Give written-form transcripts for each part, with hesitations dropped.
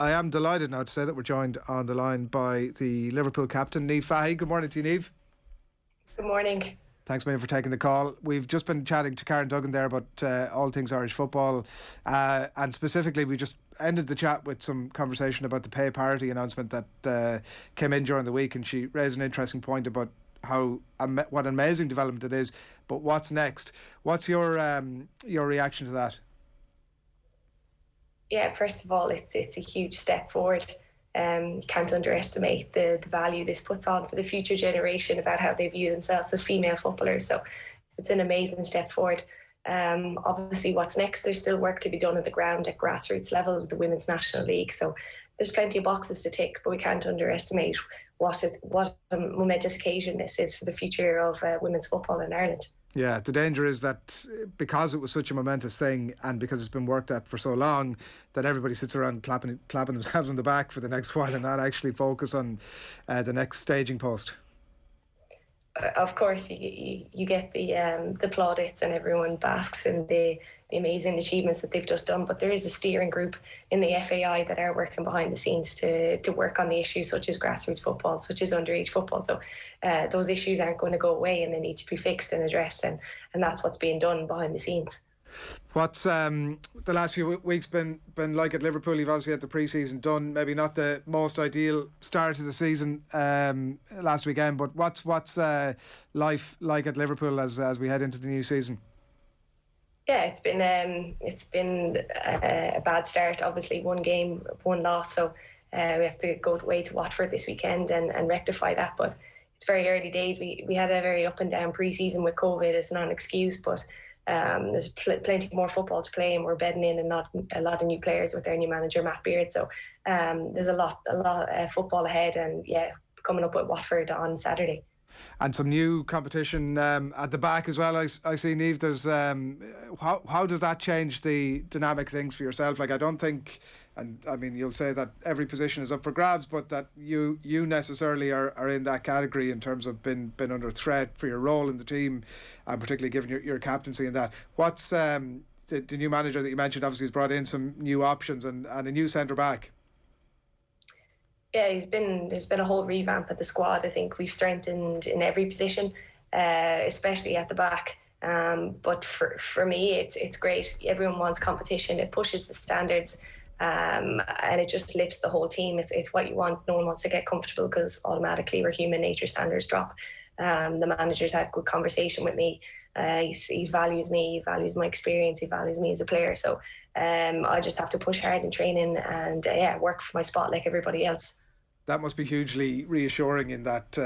I am delighted now to say that we're joined on the line by the Liverpool captain, Niamh Fahey. Good morning to you, Niamh. Good morning. Thanks, man, for taking the call. We've just been chatting to Karen Duggan there about all things Irish football, and specifically we just ended the chat with some conversation about the pay parity announcement that came in during the week, and she raised an interesting point about what an amazing development it is, but what's next? What's your reaction to that? Yeah, first of all, it's a huge step forward. You can't underestimate the value this puts on for the future generation about how they view themselves as female footballers. So it's an amazing step forward. Obviously, what's next? There's still work to be done on the ground at grassroots level with the Women's National League. So there's plenty of boxes to tick, but we can't underestimate what a momentous occasion this is for the future of women's football in Ireland. Yeah, the danger is that because it was such a momentous thing and because it's been worked at for so long, that everybody sits around clapping themselves on the back for the next while and not actually focus on the next staging post. Of course, you get the plaudits and everyone basks in the amazing achievements that they've just done, but there is a steering group in the FAI that are working behind the scenes to work on the issues such as grassroots football, such as underage football. So those issues aren't going to go away and they need to be fixed and addressed, and that's what's being done behind the scenes. What's the last few weeks been like at Liverpool? You've obviously had the pre-season done, maybe not the most ideal start to the season last weekend, but what's life like at Liverpool as we head into the new season? Yeah, it's been a bad start. Obviously, one game, one loss, so we have to go away to Watford this weekend and rectify that. But it's very early days. We had a very up and down pre-season with COVID. It's not an excuse, but there's plenty more football to play, and we're bedding in and not a lot of new players with our new manager Matt Beard. So there's a lot of football ahead, and yeah, coming up with Watford on Saturday. And some new competition at the back as well. I see, Niamh. There's how does that change the dynamic things for yourself? Like, I don't think, and I mean, you'll say that every position is up for grabs, but that you necessarily are in that category in terms of been under threat for your role in the team, and particularly given your captaincy in that. What's the new manager that you mentioned obviously has brought in some new options and a new centre back. Yeah, there's been a whole revamp at the squad. I think we've strengthened in every position, especially at the back. But for me, it's great. Everyone wants competition. It pushes the standards, and it just lifts the whole team. It's what you want. No one wants to get comfortable because automatically our human nature standards drop. The manager's had good conversation with me. He values me. He values my experience. He values me as a player. So I just have to push hard in training and work for my spot like everybody else. That must be hugely reassuring in that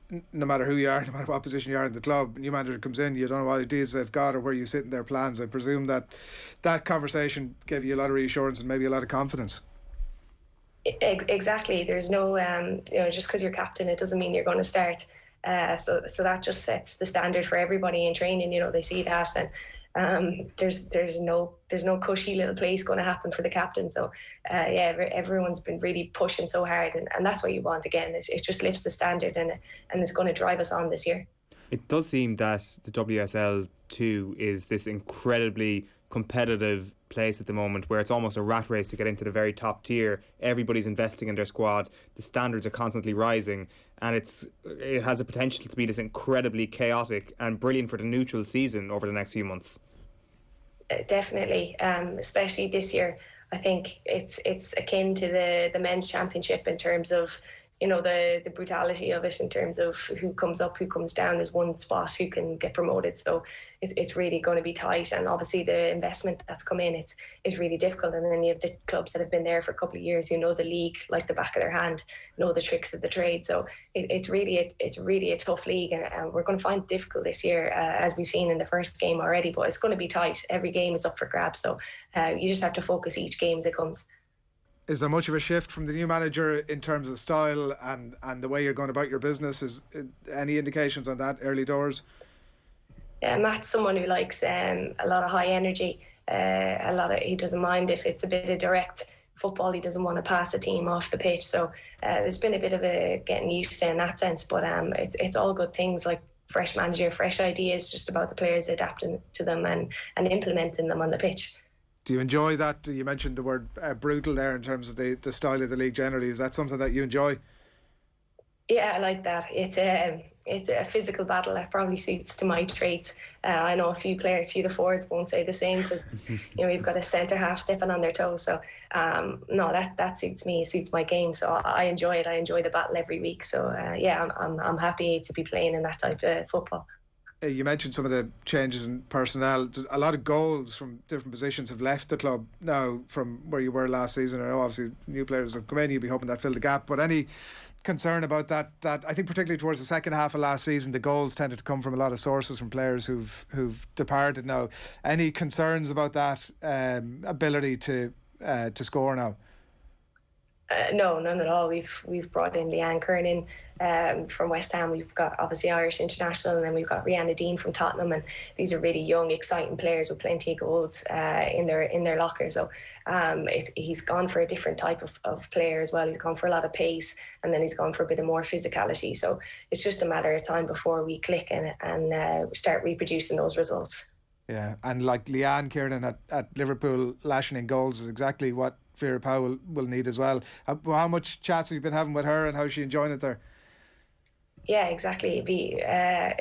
no matter who you are, no matter what position you are in the club, new manager comes in, you don't know what ideas they've got or where you sit in their plans. I presume that conversation gave you a lot of reassurance and maybe a lot of confidence. Exactly. There's no, just because you're captain, it doesn't mean you're going to start. So that just sets the standard for everybody in training. They see that, and there's no cushy little place going to happen for the captain. So everyone's been really pushing so hard, and that's what you want. Again, it just lifts the standard, and it's going to drive us on this year. It does seem that the WSL 2 is this incredibly competitive place at the moment where it's almost a rat race to get into the very top tier. Everybody's investing in their squad, the standards are constantly rising, and it has a potential to be this incredibly chaotic and brilliant for the neutral season over the next few months. Definitely, especially this year. I think it's akin to the men's championship in terms of the brutality of it, in terms of who comes up, who comes down. There's one spot who can get promoted, so it's really going to be tight. And obviously the investment that's come in, it's really difficult. And then you have the clubs that have been there for a couple of years, the league like the back of their hand, know the tricks of the trade. So it's really a tough league, and we're going to find it difficult this year, as we've seen in the first game already. But it's going to be tight. Every game is up for grabs, so you just have to focus each game as it comes. Is there much of a shift from the new manager in terms of style and the way you're going about your business? Is any indications on that early doors? Yeah, Matt's someone who likes a lot of high energy. He doesn't mind if it's a bit of direct football. He doesn't want to pass a team off the pitch. So there's been a bit of a getting used to in that sense. But it's all good things, like fresh manager, fresh ideas, just about the players adapting to them and implementing them on the pitch. Do you enjoy that? You mentioned the word brutal there in terms of the style of the league generally. Is that something that you enjoy? Yeah, I like that. It's a physical battle that probably suits to my traits. I know a few of the forwards won't say the same because we've got a centre half stepping on their toes. So no, that suits me. It suits my game. So I enjoy it. I enjoy the battle every week. So yeah, I'm happy to be playing in that type of football. You mentioned some of the changes in personnel. A lot of goals from different positions have left the club now from where you were last season. I know obviously new players have come in. You'll be hoping that fill the gap. But any concern about that I think particularly towards the second half of last season, the goals tended to come from a lot of sources from players who've departed now. Any concerns about that ability to score now? No, none at all. We've brought in Leanne Kiernan from West Ham. We've got obviously Irish international, and then we've got Rihanna Dean from Tottenham, and these are really young, exciting players with plenty of goals in their locker. So he's gone for a different type of player as well. He's gone for a lot of pace, and then he's gone for a bit of more physicality. So it's just a matter of time before we click and start reproducing those results. Yeah, and like Leanne Kiernan at Liverpool lashing in goals is exactly what Vera Powell will need as well. How much chats have you been having with her, and how's she enjoying it there? Yeah, exactly.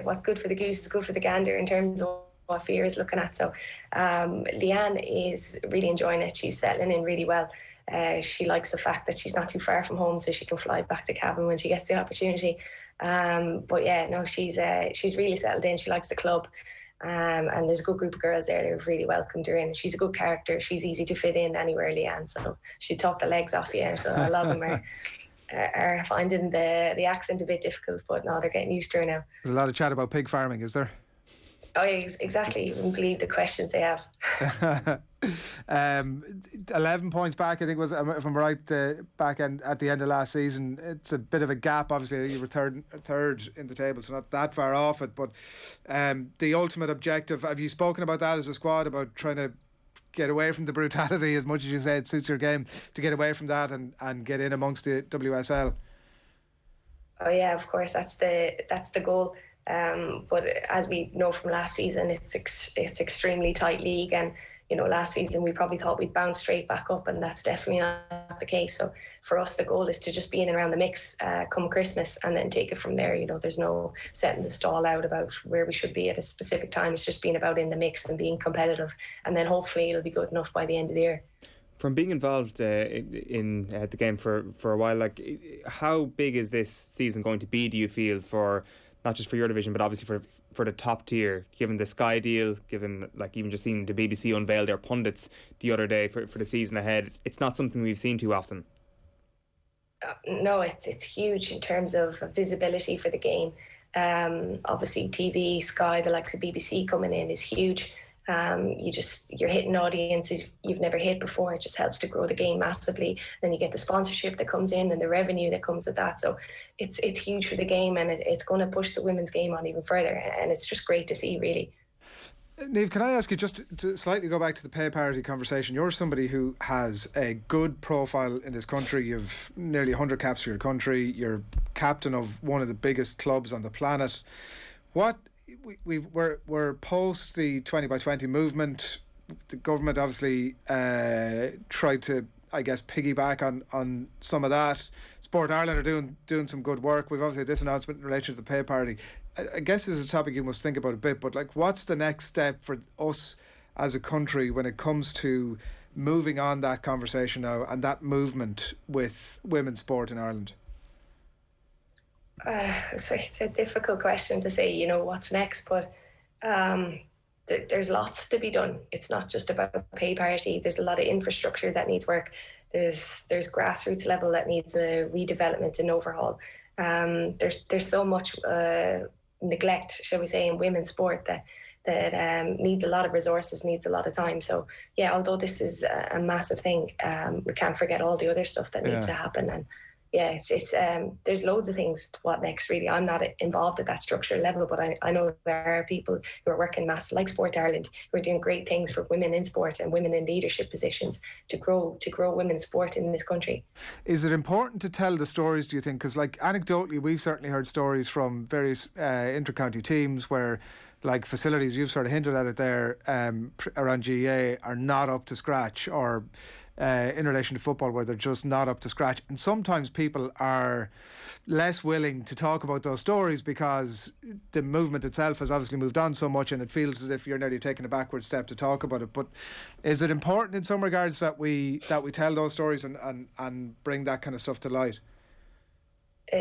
What's good for the goose is good for the gander in terms of what Vera is looking at. So Leanne is really enjoying it. She's settling in really well. She likes the fact that she's not too far from home, so she can fly back to Cavan when she gets the opportunity. But yeah, no, she's really settled in. She likes the club. And there's a good group of girls there that have really welcomed her in. She's a good character. She's easy to fit in anywhere, Leanne. So she'd talk the legs off you. So a lot of them are finding the accent a bit difficult, but no, they're getting used to her now. There's a lot of chat about pig farming, is there? Oh, yeah, exactly. You wouldn't believe the questions they have. 11 points back, I think was, if I'm right, back at the end of last season. It's a bit of a gap. Obviously, you were third in the table, so not that far off it. But the ultimate objective, have you spoken about that as a squad, about trying to get away from the brutality as much as you say it suits your game, to get away from that and get in amongst the WSL? Oh yeah, of course, that's the goal. But as we know from last season, it's extremely tight league, and last season we probably thought we'd bounce straight back up, and that's definitely not the case. So for us, the goal is to just be in and around the mix come Christmas, and then take it from there. There's no setting the stall out about where we should be at a specific time. It's just being about in the mix and being competitive, and then hopefully it'll be good enough by the end of the year. From being involved in the game for a while, like, how big is this season going to be, do you feel, for not just for your division but obviously for the top tier, given the Sky deal, given like even just seeing the BBC unveil their pundits the other day for the season ahead? It's not something we've seen too often. No, it's huge in terms of visibility for the game. Obviously TV, Sky, the likes of BBC coming in is huge. You're hitting audiences you've never hit before. It just helps to grow the game massively. Then you get the sponsorship that comes in and the revenue that comes with that. So it's huge for the game, and it's going to push the women's game on even further. And it's just great to see, really. Niamh, can I ask you, just to slightly go back to the pay parity conversation? You're somebody who has a good profile in this country. You've nearly 100 caps for your country. You're captain of one of the biggest clubs on the planet. We're post the 20 by 20 movement. The government obviously tried to, I guess, piggyback on some of that. Sport Ireland are doing some good work. We've obviously had this announcement in relation to the pay parity. I guess this is a topic you must think about a bit, but like, what's the next step for us as a country when it comes to moving on that conversation now and that movement with women's sport in Ireland? It's a difficult question to say, what's next, but there's lots to be done. It's not just about pay parity. There's a lot of infrastructure that needs work. There's grassroots level that needs a redevelopment and overhaul. There's so much neglect, shall we say, in women's sport that needs a lot of resources, needs a lot of time. So yeah, although this is a massive thing, we can't forget all the other stuff that needs to happen. And yeah, it's there's loads of things. What next, really? I'm not involved at that structural level, but I know there are people who are working massive, like Sport Ireland, who are doing great things for women in sport and women in leadership positions to grow women's sport in this country. Is it important to tell the stories, do you think? Because like anecdotally, we've certainly heard stories from various inter-county teams where like facilities, you've sort of hinted at it there, around GAA are not up to scratch, or in relation to football where they're just not up to scratch. And sometimes people are less willing to talk about those stories because the movement itself has obviously moved on so much, and it feels as if you're nearly taking a backward step to talk about it. But is it important in some regards that we tell those stories and bring that kind of stuff to light?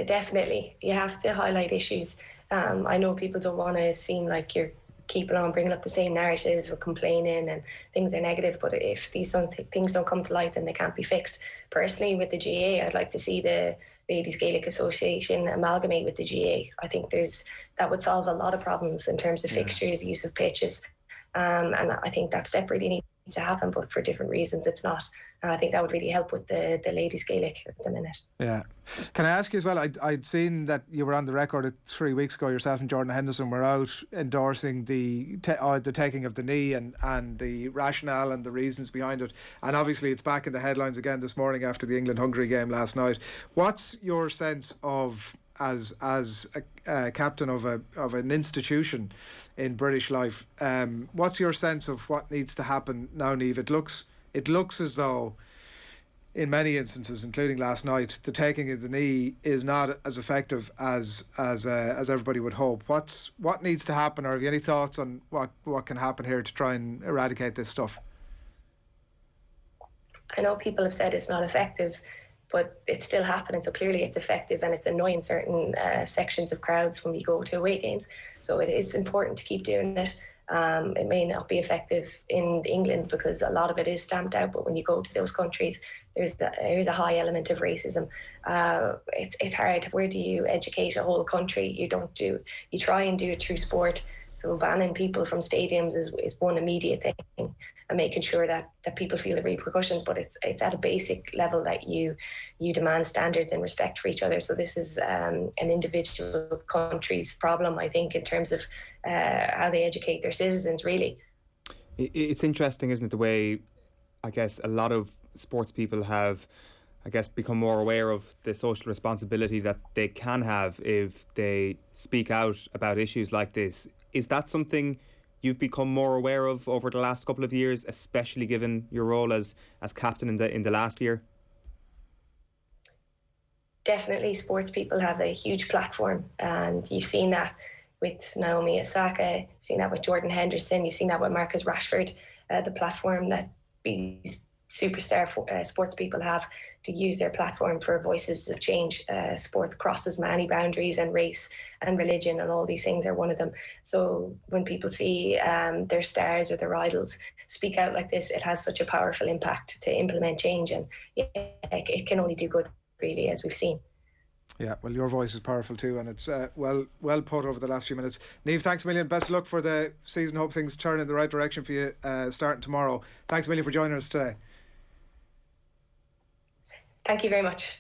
Definitely. You have to highlight issues. I know people don't want to seem like you're keeping on bringing up the same narrative or complaining and things are negative, but if these things don't come to light, then they can't be fixed. Personally, with the GAA, I'd like to see the Ladies Gaelic Association amalgamate with the GAA. I think that would solve a lot of problems in terms of fixtures, use of pitches, and I think that step really needs to happen, but for different reasons it's not. I think that would really help with the Ladies Gaelic at the minute. Yeah. Can I ask you as well, I'd seen that you were on the record 3 weeks ago, yourself and Jordan Henderson were out endorsing the taking of the knee and the rationale and the reasons behind it, and obviously it's back in the headlines again this morning after the England-Hungary game last night. What's your sense of, as a captain of an institution in British life, what's your sense of what needs to happen now, Niamh? It looks as though, in many instances, including last night, the taking of the knee is not as effective as everybody would hope. What needs to happen, or have you any thoughts on what can happen here to try and eradicate this stuff? I know people have said it's not effective, but it's still happening, so clearly it's effective, and it's annoying certain sections of crowds when we go to away games. So it is important to keep doing it. It may not be effective in England because a lot of it is stamped out, but when you go to those countries, there's a high element of racism. It's hard. Where do you educate a whole country? You try and do it through sport. So banning people from stadiums is one immediate thing, and making sure that people feel the repercussions. But it's at a basic level that you demand standards and respect for each other. So this is an individual country's problem, I think, in terms of how they educate their citizens, really. It's interesting, isn't it, the way, I guess, a lot of sports people have, I guess, become more aware of the social responsibility that they can have if they speak out about issues like this. Is that something you've become more aware of over the last couple of years, especially given your role as captain in the last year? Definitely, sports people have a huge platform, and you've seen that with Naomi Osaka, you've seen that with Jordan Henderson, you've seen that with Marcus Rashford. The platform that these superstar sports people have to use their platform for voices of change. Sports crosses many boundaries, and race and religion and all these things are one of them. So when people see their stars or their idols speak out like this, it has such a powerful impact to implement change, and it can only do good, really, as we've seen. Yeah, well, your voice is powerful too, and it's well put over the last few minutes. Niamh, thanks a million. Best of luck for the season. Hope things turn in the right direction for you starting tomorrow. Thanks a million for joining us today. Thank you very much.